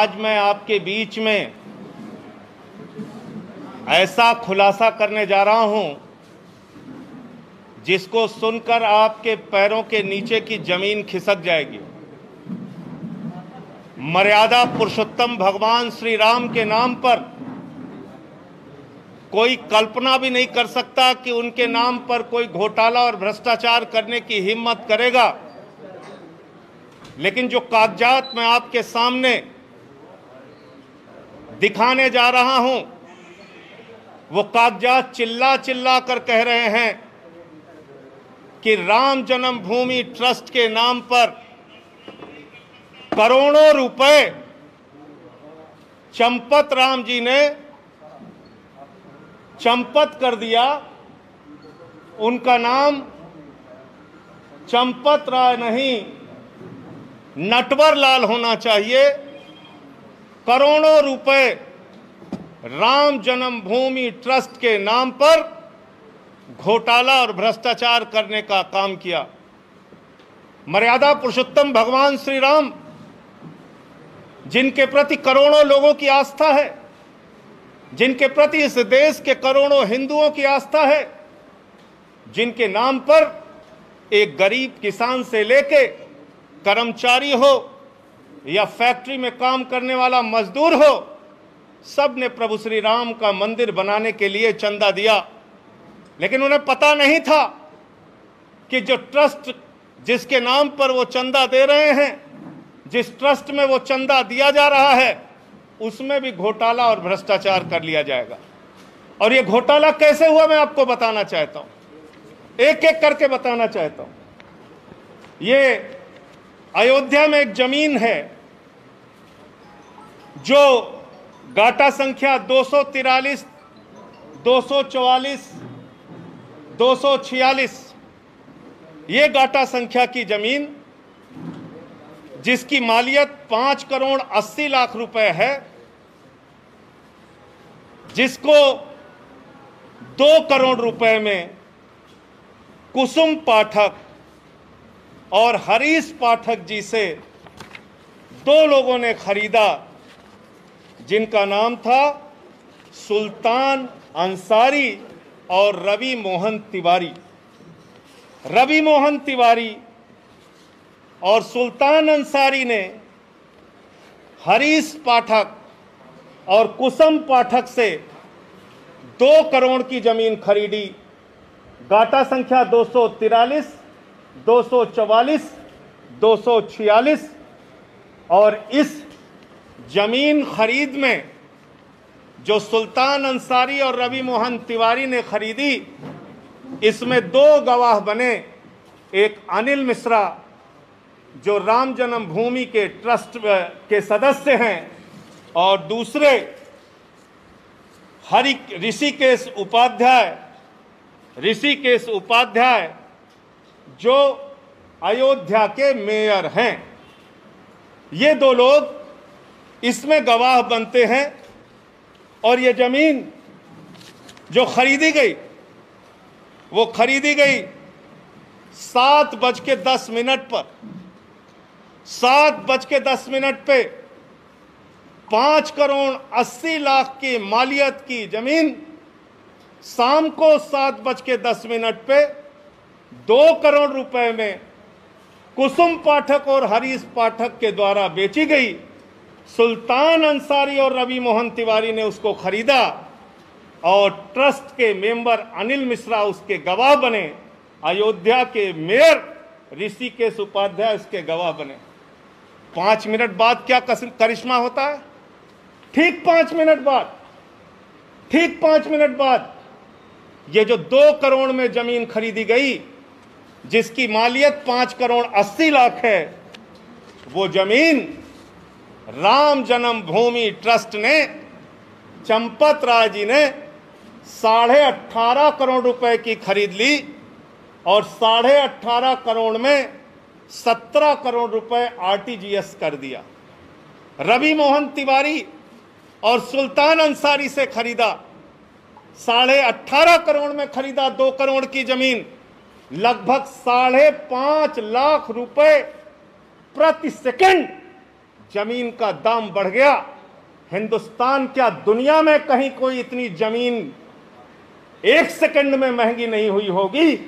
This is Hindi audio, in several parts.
आज मैं आपके बीच में ऐसा खुलासा करने जा रहा हूं जिसको सुनकर आपके पैरों के नीचे की जमीन खिसक जाएगी। मर्यादा पुरुषोत्तम भगवान श्री राम के नाम पर कोई कल्पना भी नहीं कर सकता कि उनके नाम पर कोई घोटाला और भ्रष्टाचार करने की हिम्मत करेगा। लेकिन जो कागजात मैं आपके सामने दिखाने जा रहा हूं, वो कागजात चिल्ला चिल्ला कर कह रहे हैं कि राम जन्मभूमि ट्रस्ट के नाम पर करोड़ों रुपए चंपत राम जी ने चंपत कर दिया। उनका नाम चंपत राय नहीं, नटवर लाल होना चाहिए। करोड़ों रुपए राम जन्मभूमि ट्रस्ट के नाम पर घोटाला और भ्रष्टाचार करने का काम किया। मर्यादा पुरुषोत्तम भगवान श्री राम, जिनके प्रति करोड़ों लोगों की आस्था है, जिनके प्रति इस देश के करोड़ों हिंदुओं की आस्था है, जिनके नाम पर एक गरीब किसान से लेके कर्मचारी हो या फैक्ट्री में काम करने वाला मजदूर हो, सब ने प्रभु श्री राम का मंदिर बनाने के लिए चंदा दिया। लेकिन उन्हें पता नहीं था कि जो ट्रस्ट जिसके नाम पर वो चंदा दे रहे हैं, जिस ट्रस्ट में वो चंदा दिया जा रहा है, उसमें भी घोटाला और भ्रष्टाचार कर लिया जाएगा। और ये घोटाला कैसे हुआ मैं आपको बताना चाहता हूं, एक एक करके बताना चाहता हूं। ये अयोध्या में एक जमीन है जो गाटा संख्या 243, 244, 246, ये गाटा संख्या की जमीन जिसकी मालियत 5 करोड़ 80 लाख रुपए है, जिसको 2 करोड़ रुपए में कुसुम पाठक और हरीश पाठक जी से 2 लोगों ने खरीदा, जिनका नाम था सुल्तान अंसारी और रवि मोहन तिवारी। रवि मोहन तिवारी और सुल्तान अंसारी ने हरीश पाठक और कुसुम पाठक से 2 करोड़ की जमीन खरीदी। गाटा संख्या 243, 244, 246। और इस जमीन खरीद में जो सुल्तान अंसारी और रवि मोहन तिवारी ने खरीदी, इसमें 2 गवाह बने। एक अनिल मिश्रा जो राम जन्मभूमि के ट्रस्ट के सदस्य हैं, और दूसरे ऋषिकेश उपाध्याय जो अयोध्या के मेयर हैं। ये 2 लोग इसमें गवाह बनते हैं। और ये जमीन जो खरीदी गई, वो खरीदी गई 7:10 पर। 7:10 पे 5 करोड़ 80 लाख की मालियत की जमीन शाम को 7:10 पे 2 करोड़ रुपए में कुसुम पाठक और हरीश पाठक के द्वारा बेची गई। सुल्तान अंसारी और रवि मोहन तिवारी ने उसको खरीदा और ट्रस्ट के मेंबर अनिल मिश्रा उसके गवाह बने। अयोध्या के मेयर ऋषिकेश उपाध्याय उसके गवाह बने। 5 मिनट बाद क्या करिश्मा होता है? ठीक 5 मिनट बाद ये जो 2 करोड़ में जमीन खरीदी गई, जिसकी मालियत 5 करोड़ 80 लाख है, वो जमीन राम जन्मभूमि ट्रस्ट ने, चंपत राय जी ने 18.5 करोड़ रुपए की खरीद ली। और 18.5 करोड़ में 17 करोड़ रुपए आरटीजीएस कर दिया। रवि मोहन तिवारी और सुल्तान अंसारी से खरीदा, 18.5 करोड़ में खरीदा 2 करोड़ की जमीन। लगभग 5.5 लाख रुपए प्रति सेकंड जमीन का दाम बढ़ गया। हिंदुस्तान क्या दुनिया में कहीं कोई इतनी जमीन एक सेकंड में महंगी नहीं हुई होगी,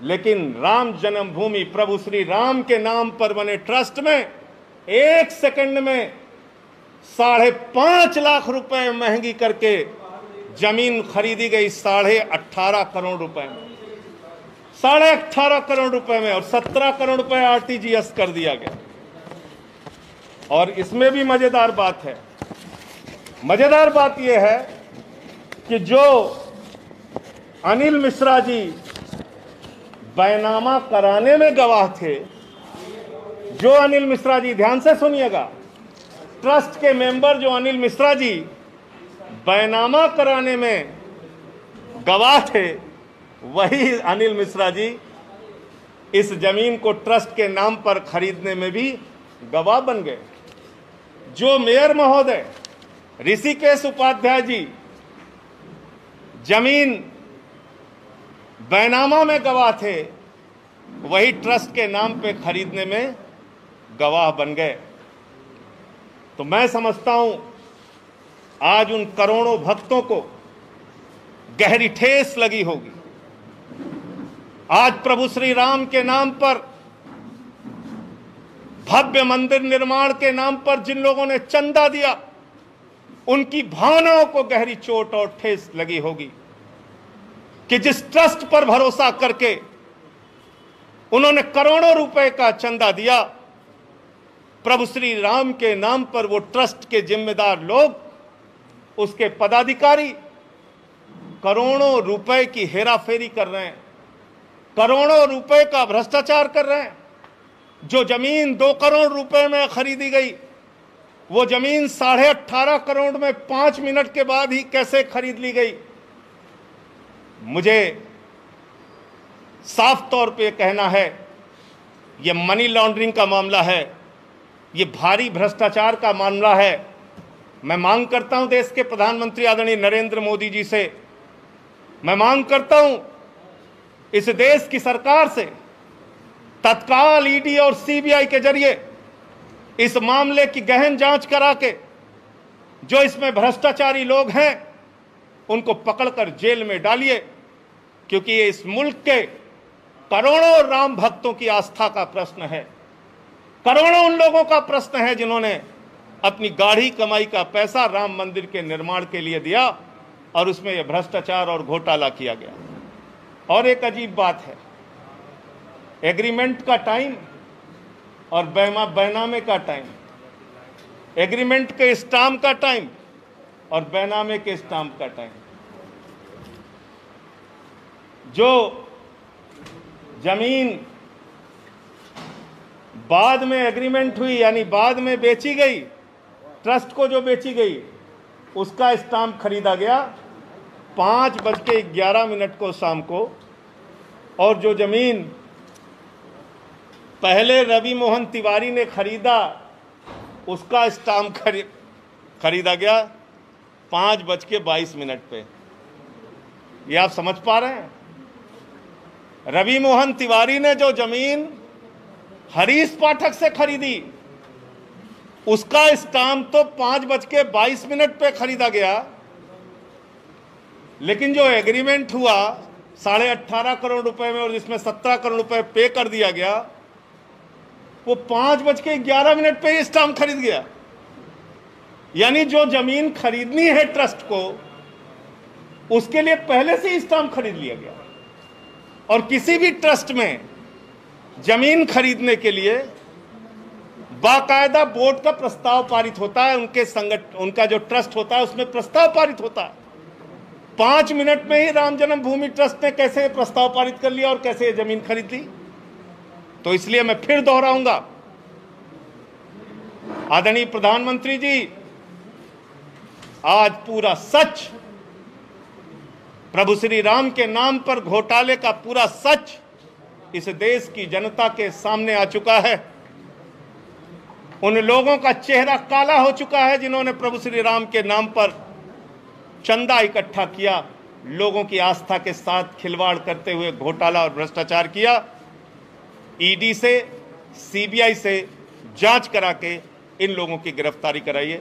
लेकिन राम जन्मभूमि प्रभु श्री राम के नाम पर बने ट्रस्ट में एक सेकंड में 5.5 लाख रुपए महंगी करके जमीन खरीदी गई 18.5 करोड़ रुपए में, 18.5 करोड़ रुपए में, और 17 करोड़ रुपए आरटीजीएस कर दिया गया। और इसमें भी मजेदार बात है, मजेदार बात यह है कि जो अनिल मिश्रा जी बैनामा कराने में गवाह थे, जो अनिल मिश्रा जी, ध्यान से सुनिएगा, ट्रस्ट के मेंबर जो अनिल मिश्रा जी बैनामा कराने में गवाह थे, वही अनिल मिश्रा जी इस जमीन को ट्रस्ट के नाम पर खरीदने में भी गवाह बन गए। जो मेयर महोदय ऋषिकेश उपाध्याय जी जमीन बैनामा में गवाह थे, वही ट्रस्ट के नाम पे खरीदने में गवाह बन गए। तो मैं समझता हूं आज उन करोड़ों भक्तों को गहरी ठेस लगी होगी। आज प्रभु श्री राम के नाम पर, भव्य मंदिर निर्माण के नाम पर जिन लोगों ने चंदा दिया, उनकी भावनाओं को गहरी चोट और ठेस लगी होगी कि जिस ट्रस्ट पर भरोसा करके उन्होंने करोड़ों रुपए का चंदा दिया, प्रभु श्री राम के नाम पर वो ट्रस्ट के जिम्मेदार लोग, उसके पदाधिकारी करोड़ों रुपए की हेराफेरी कर रहे हैं, करोड़ों रुपए का भ्रष्टाचार कर रहे हैं। जो जमीन 2 करोड़ रुपए में खरीदी गई, वो जमीन 18.5 करोड़ में 5 मिनट के बाद ही कैसे खरीद ली गई। मुझे साफ तौर पे कहना है, ये मनी लॉन्ड्रिंग का मामला है, ये भारी भ्रष्टाचार का मामला है। मैं मांग करता हूं देश के प्रधानमंत्री आदरणीय नरेंद्र मोदी जी से, मैं मांग करता हूं इस देश की सरकार से, तत्काल ईडी और सीबीआई के जरिए इस मामले की गहन जांच करा के जो इसमें भ्रष्टाचारी लोग हैं उनको पकड़कर जेल में डालिए, क्योंकि ये इस मुल्क के करोड़ों राम भक्तों की आस्था का प्रश्न है। करोड़ों उन लोगों का प्रश्न है जिन्होंने अपनी गाढ़ी कमाई का पैसा राम मंदिर के निर्माण के लिए दिया और उसमें यह भ्रष्टाचार और घोटाला किया गया। और एक अजीब बात है, एग्रीमेंट का टाइम और बैनामे का टाइम, एग्रीमेंट के स्टाम्प का टाइम और बैनामे के स्टाम्प का टाइम। जो जमीन बाद में एग्रीमेंट हुई, यानी बाद में बेची गई, ट्रस्ट को जो बेची गई, उसका स्टाम्प खरीदा गया 5:11 को शाम को, और जो जमीन पहले रवि मोहन तिवारी ने खरीदा, उसका स्टाम्प खरीदा गया 5:22 पे। ये आप समझ पा रहे हैं? रवि मोहन तिवारी ने जो जमीन हरीश पाठक से खरीदी, उसका स्टाम्प तो 5:22 पे खरीदा गया, लेकिन जो एग्रीमेंट हुआ 18.5 करोड़ रुपए में और जिसमें 17 करोड़ रुपए पे कर दिया गया, वो 5:11 पे ही स्टाम्प खरीद गया। यानी जो जमीन खरीदनी है ट्रस्ट को, उसके लिए पहले से ही स्टाम्प खरीद लिया गया। और किसी भी ट्रस्ट में जमीन खरीदने के लिए बाकायदा बोर्ड का प्रस्ताव पारित होता है, उनका जो ट्रस्ट होता है उसमें प्रस्ताव पारित होता है। 5 मिनट में ही राम जन्मभूमि ट्रस्ट ने कैसे प्रस्ताव पारित कर लिया और कैसे जमीन खरीद ली। तो इसलिए मैं फिर दोहराऊंगा, आदरणीय प्रधानमंत्री जी, आज पूरा सच, प्रभु श्री राम के नाम पर घोटाले का पूरा सच इस देश की जनता के सामने आ चुका है। उन लोगों का चेहरा काला हो चुका है जिन्होंने प्रभु श्री राम के नाम पर चंदा इकट्ठा किया, लोगों की आस्था के साथ खिलवाड़ करते हुए घोटाला और भ्रष्टाचार किया। ईडी से, सीबीआई से जांच करा के इन लोगों की गिरफ्तारी कराइए।